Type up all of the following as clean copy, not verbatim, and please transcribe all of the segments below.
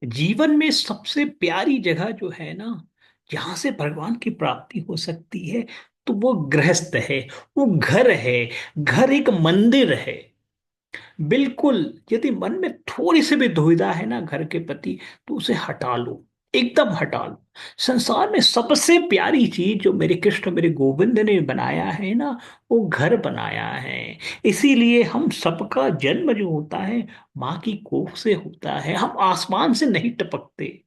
जीवन में सबसे प्यारी जगह जो है ना, जहां से भगवान की प्राप्ति हो सकती है, तो वो गृहस्थ है, वो घर है। घर एक मंदिर है। बिल्कुल। यदि मन में थोड़ी सी भी दुविधा है ना घर के प्रति, तो उसे हटा लो, एकदम हटा लो। संसार में सबसे प्यारी चीज जो मेरे कृष्ण मेरे गोविंद ने बनाया है ना, वो घर बनाया है। इसीलिए हम सबका जन्म जो होता है, माँ की कोख से होता है। हम आसमान से नहीं टपकते।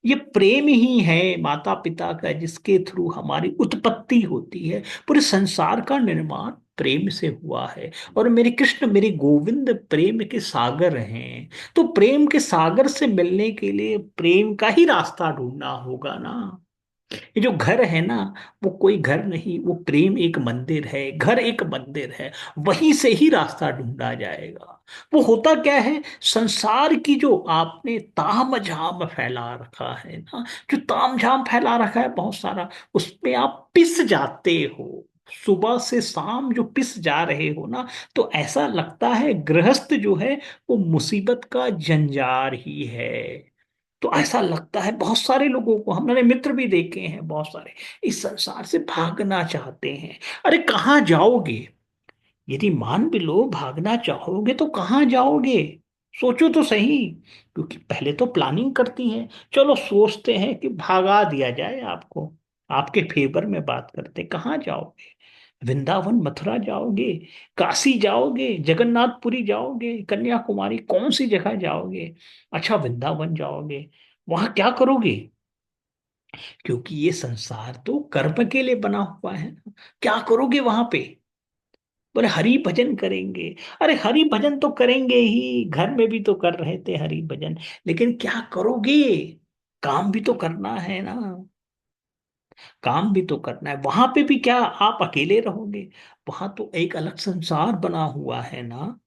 ये प्रेम ही है माता पिता का, जिसके थ्रू हमारी उत्पत्ति होती है। पूरे संसार का निर्माण प्रेम से हुआ है। और मेरे कृष्ण मेरे गोविंद प्रेम के सागर हैं। तो प्रेम के सागर से मिलने के लिए प्रेम का ही रास्ता ढूंढना होगा ना। ये जो घर है ना, वो कोई घर नहीं, वो प्रेम एक मंदिर है। घर एक मंदिर है। वहीं से ही रास्ता ढूंढा जाएगा। वो होता क्या है, संसार की जो आपने ताम झाम फैला रखा है ना, जो ताम झाम फैला रखा है बहुत सारा, उसमें आप पिस जाते हो। सुबह से शाम जो पिस जा रहे हो ना, तो ऐसा लगता है गृहस्थ जो है, वो मुसीबत का जंजार ही है। तो ऐसा लगता है बहुत सारे लोगों को, हमने मित्र भी देखे हैं बहुत सारे, इस संसार से भागना चाहते हैं। अरे कहाँ जाओगे? यदि मान भी लो भागना चाहोगे तो कहाँ जाओगे? सोचो तो सही। क्योंकि पहले तो प्लानिंग करती है। चलो सोचते हैं कि भागा दिया जाए आपको। आपके फेवर में बात करते, कहाँ जाओगे? वृंदावन मथुरा जाओगे? काशी जाओगे? जगन्नाथपुरी जाओगे? कन्याकुमारी? कौन सी जगह जाओगे? अच्छा वृंदावन जाओगे। वहां क्या करोगे? क्योंकि ये संसार तो कर्म के लिए बना हुआ है ना। क्या करोगे वहां पे? बोले हरि भजन करेंगे। अरे हरि भजन तो करेंगे ही, घर में भी तो कर रहे थे हरि भजन। लेकिन क्या करोगे? काम भी तो करना है ना। काम भी तो करना है। वहां पे भी क्या आप अकेले रहोगे? वहां तो एक अलग संसार बना हुआ है ना।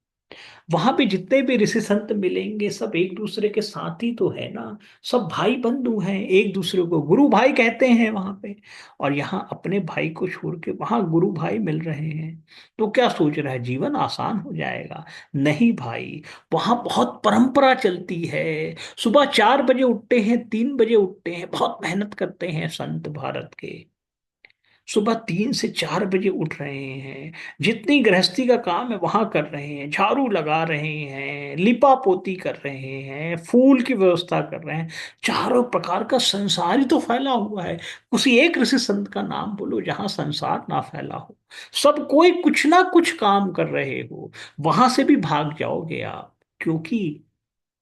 वहां पे जितने भी ऋषि संत मिलेंगे, सब एक दूसरे के साथी तो है ना। सब भाई बंधु हैं, एक दूसरे को गुरु भाई कहते हैं वहां पे। और यहाँ अपने भाई को छोड़ के वहां गुरु भाई मिल रहे हैं। तो क्या सोच रहा है जीवन आसान हो जाएगा? नहीं भाई। वहां बहुत परंपरा चलती है। सुबह 4 बजे उठते हैं, 3 बजे उठते हैं, बहुत मेहनत करते हैं संत भारत के। सुबह 3 से 4 बजे उठ रहे हैं। जितनी गृहस्थी का काम है वहां कर रहे हैं, झाड़ू लगा रहे हैं, लिपा पोती कर रहे हैं, फूल की व्यवस्था कर रहे हैं। चारों प्रकार का संसार ही तो फैला हुआ है। उसी एक ऋषि संत का नाम बोलो जहां संसार ना फैला हो। सब कोई कुछ ना कुछ काम कर रहे हो। वहां से भी भाग जाओगे आप। क्योंकि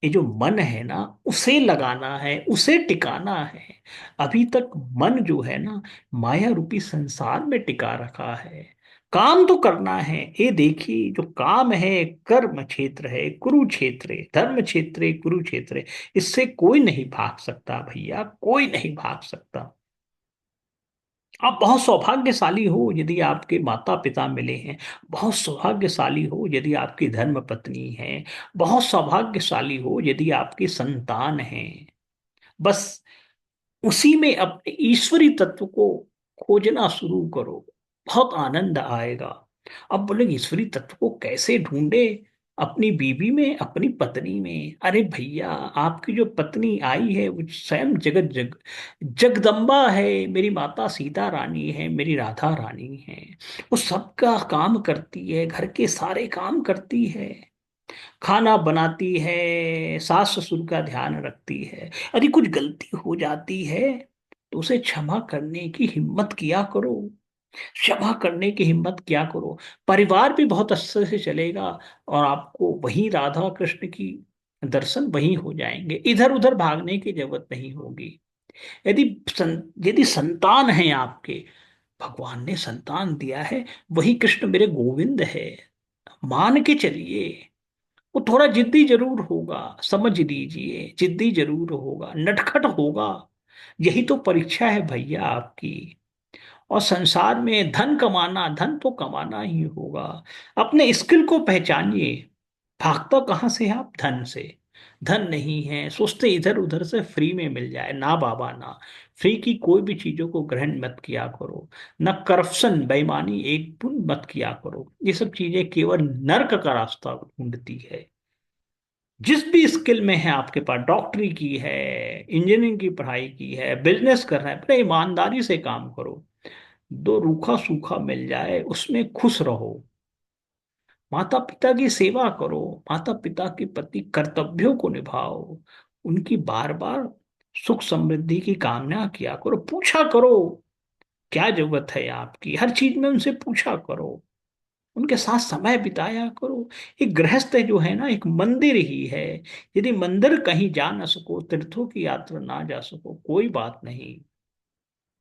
ये जो मन है ना, उसे लगाना है, उसे टिकाना है। अभी तक मन जो है ना, माया रूपी संसार में टिका रखा है। काम तो करना है। ये देखिए जो काम है, कर्म क्षेत्र है कुरुक्षेत्र, धर्म क्षेत्र है कुरुक्षेत्र। इससे कोई नहीं भाग सकता भैया, कोई नहीं भाग सकता। आप बहुत सौभाग्यशाली हो यदि आपके माता पिता मिले हैं। बहुत सौभाग्यशाली हो यदि आपकी धर्म पत्नी है। बहुत सौभाग्यशाली हो यदि आपकी संतान है। बस उसी में अपने ईश्वरी तत्व को खोजना शुरू करो। बहुत आनंद आएगा। अब बोले ईश्वरी तत्व को कैसे ढूंढे? अपनी बीवी में, अपनी पत्नी में। अरे भैया, आपकी जो पत्नी आई है वो स्वयं जगदम्बा है। मेरी माता सीता रानी है, मेरी राधा रानी है। वो सबका काम करती है, घर के सारे काम करती है। खाना बनाती है, सास ससुर का ध्यान रखती है। यदि कुछ गलती हो जाती है तो उसे क्षमा करने की हिम्मत किया करो। क्षमा करने की हिम्मत किया करो। परिवार भी बहुत अच्छे से चलेगा। और आपको वही राधा कृष्ण की दर्शन वहीं हो जाएंगे। इधर उधर भागने की जरूरत नहीं होगी। यदि यदि संतान है आपके, भगवान ने संतान दिया है, वही कृष्ण मेरे गोविंद है। मान के चलिए। वो थोड़ा जिद्दी जरूर होगा, समझ लीजिए, जिद्दी जरूर होगा, नटखट होगा। यही तो परीक्षा है भैया आपकी। और संसार में धन कमाना, धन तो कमाना ही होगा। अपने स्किल को पहचानिए। भागता कहाँ से है आप? धन से। धन नहीं है, सोचते इधर उधर से फ्री में मिल जाए। ना बाबा ना। फ्री की कोई भी चीजों को ग्रहण मत किया करो। न करप्शन बेईमानी एक पुन मत किया करो। ये सब चीजें केवल नर्क का रास्ता ढूंढती है। जिस भी स्किल में है आपके पास, डॉक्टरी की है, इंजीनियरिंग की पढ़ाई की है, बिजनेस कर रहे हैं, बड़े ईमानदारी से काम करो। दो रूखा सूखा मिल जाए उसमें खुश रहो। माता पिता की सेवा करो, माता पिता के प्रति कर्तव्यों को निभाओ, उनकी बार बार सुख समृद्धि की कामना किया करो, पूछा करो क्या जरूरत है आपकी, हर चीज में उनसे पूछा करो, उनके साथ समय बिताया करो। एक गृहस्थ जो है ना, एक मंदिर ही है। यदि मंदिर कहीं जा ना सको, तीर्थों की यात्रा ना जा सको, कोई बात नहीं।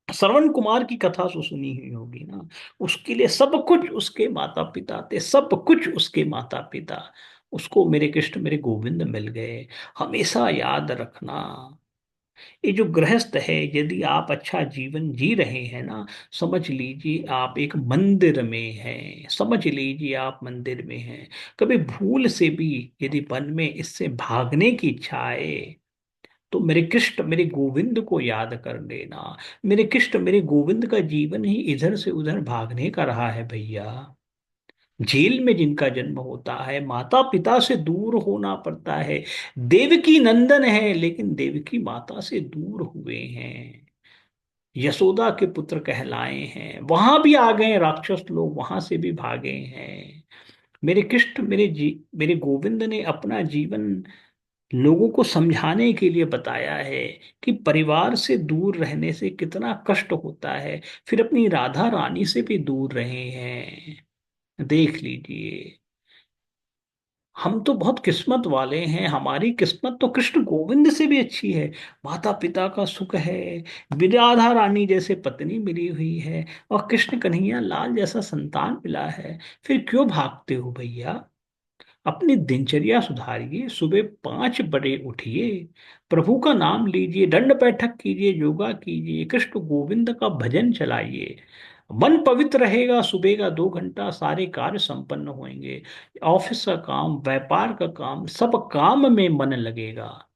श्रवण कुमार की कथा तो सुनी ही होगी ना। उसके लिए सब कुछ उसके माता पिता थे, सब कुछ उसके माता पिता। उसको मेरे कृष्ण मेरे गोविंद मिल गए। हमेशा याद रखना, ये जो गृहस्थ है, यदि आप अच्छा जीवन जी रहे हैं ना, समझ लीजिए आप एक मंदिर में हैं, समझ लीजिए आप मंदिर में हैं। कभी भूल से भी यदि मन में इससे भागने की इच्छा आए, तो मेरे कृष्ण मेरे गोविंद को याद कर लेना। मेरे कृष्ण मेरे गोविंद का जीवन ही इधर से उधर भागने का रहा है भैया। जेल में जिनका जन्म होता है, माता पिता से दूर होना पड़ता है। देवकी नंदन है लेकिन देवकी माता से दूर हुए हैं, यशोदा के पुत्र कहलाए हैं, वहां भी आ गए राक्षस लोग, वहां से भी भागे हैं। मेरे कृष्ण मेरे गोविंद ने अपना जीवन लोगों को समझाने के लिए बताया है कि परिवार से दूर रहने से कितना कष्ट होता है। फिर अपनी राधा रानी से भी दूर रहे हैं। देख लीजिए, हम तो बहुत किस्मत वाले हैं, हमारी किस्मत तो कृष्ण गोविंद से भी अच्छी है। माता पिता का सुख है, राधा रानी जैसे पत्नी मिली हुई है, और कृष्ण कन्हैया लाल जैसा संतान मिला है। फिर क्यों भागते हो भैया? अपनी दिनचर्या सुधारिए, सुबह 5 बजे उठिए, प्रभु का नाम लीजिए, दंड बैठक कीजिए, योगा कीजिए, कृष्ण गोविंद का भजन चलाइए। मन पवित्र रहेगा, सुबह का 2 घंटा सारे कार्य संपन्न होंगे। ऑफिस का काम, व्यापार का काम, सब काम में मन लगेगा,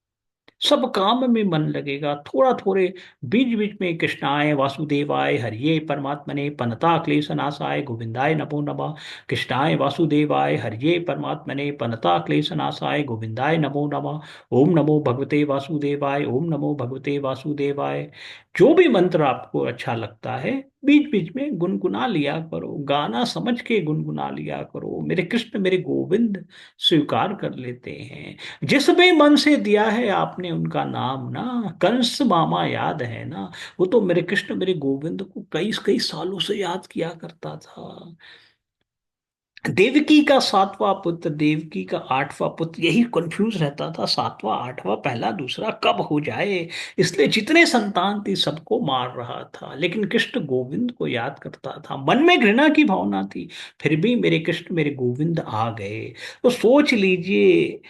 सब काम में मन लगेगा। थोड़ा थोड़े बीच बीच में कृष्णाय वासुदेवाय हरिये परमात्मने पनता क्लेश नाशाय गोविंदाय नमो नमः, कृष्णाय वासुदेवाय हरिये परमात्मने पनता क्लेश नाशाय गोविंदाय नमो नमः, ओम नमो भगवते वासुदेवाय, ओम नमो भगवते वासुदेवाय। जो भी मंत्र आपको अच्छा लगता है, बीच बीच में गुनगुना लिया करो, गाना समझ के गुनगुना लिया करो। मेरे कृष्ण मेरे गोविंद स्वीकार कर लेते हैं। जिस भी मन से दिया है आपने उनका नाम ना, कंस मामा याद है ना, वो तो मेरे कृष्ण मेरे गोविंद को कई कई सालों से याद किया करता था। देवकी का 7वां पुत्र, देवकी का 8वां पुत्र, यही कंफ्यूज रहता था, 7वां 8वां पहला दूसरा कब हो जाए। इसलिए जितने संतान थी सबको मार रहा था, लेकिन कृष्ण गोविंद को याद करता था। मन में घृणा की भावना थी, फिर भी मेरे कृष्ण मेरे गोविंद आ गए। तो सोच लीजिए,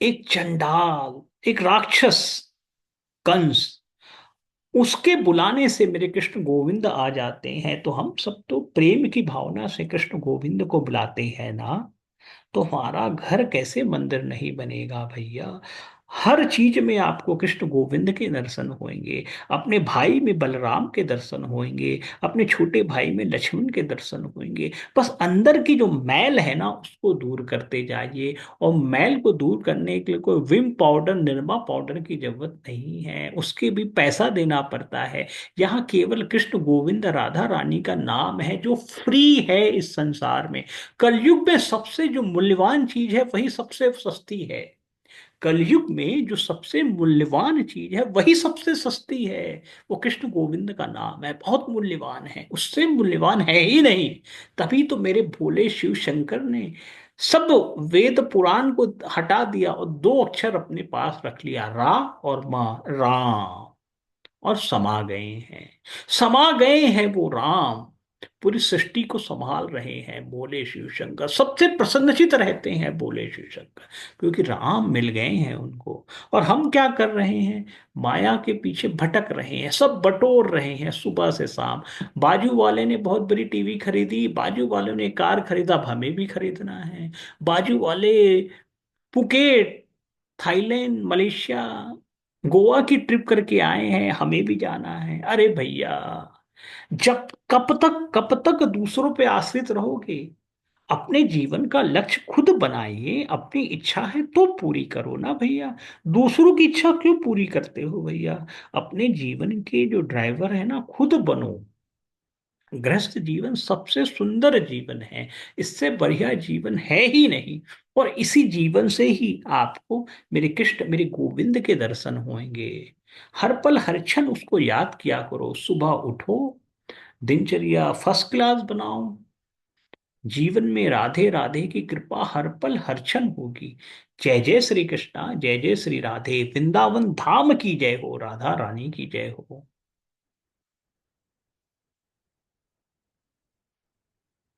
एक चंडाल, एक राक्षस कंस, उसके बुलाने से मेरे कृष्ण गोविंद आ जाते हैं। तो हम सब तो प्रेम की भावना से कृष्ण गोविंद को बुलाते हैं ना। तो हमारा घर कैसे मंदिर नहीं बनेगा भैया? हर चीज में आपको कृष्ण गोविंद के दर्शन होंगे, अपने भाई में बलराम के दर्शन होंगे, अपने छोटे भाई में लक्ष्मण के दर्शन होंगे। बस अंदर की जो मैल है ना, उसको दूर करते जाइए। और मैल को दूर करने के लिए कोई विम पाउडर निरमा पाउडर की जरूरत नहीं है, उसके भी पैसा देना पड़ता है। यहाँ केवल कृष्ण गोविंद राधा रानी का नाम है जो फ्री है इस संसार में। कलयुग में सबसे जो मूल्यवान चीज है वही सबसे सस्ती है। कलयुग में जो सबसे मूल्यवान चीज है वही सबसे सस्ती है। वो कृष्ण गोविंद का नाम है, बहुत मूल्यवान है, उससे मूल्यवान है ही नहीं। तभी तो मेरे भोले शिव शंकर ने सब वेद पुराण को हटा दिया और 2 अक्षर अपने पास रख लिया, रा और मां, राम, और समा गए हैं। समा गए हैं वो राम, पूरी सृष्टि को संभाल रहे हैं भोले शिव शंकर, सबसे प्रसन्नचित रहते हैं भोले शिव शंकर, क्योंकि राम मिल गए हैं उनको। और हम क्या कर रहे हैं? माया के पीछे भटक रहे हैं, सब बटोर रहे हैं सुबह से शाम। बाजू वाले ने बहुत बड़ी टीवी खरीदी, बाजू वाले ने कार खरीदा, अब हमें भी खरीदना है। बाजू वाले पुकेट, थाईलैंड, मलेशिया, गोवा की ट्रिप करके आए हैं, हमें भी जाना है। अरे भैया, जब कब तक दूसरों पे आश्रित रहोगे? अपने जीवन का लक्ष्य खुद बनाइए, अपनी इच्छा है तो पूरी करो ना भैया। दूसरों की इच्छा क्यों पूरी करते हो भैया? अपने जीवन के जो ड्राइवर है ना, खुद बनो। गृहस्थ जीवन सबसे सुंदर जीवन है, इससे बढ़िया जीवन है ही नहीं। और इसी जीवन से ही आपको मेरे कृष्ण, मेरे गोविंद के दर्शन होंगे। हर पल हर क्षण उसको याद किया करो। सुबह उठो, दिनचर्या फर्स्ट क्लास बनाओ। जीवन में राधे राधे की कृपा हर पल हर क्षण होगी। जय जय श्री कृष्णा, जय जय श्री राधे, वृंदावन धाम की जय हो, राधा रानी की जय हो।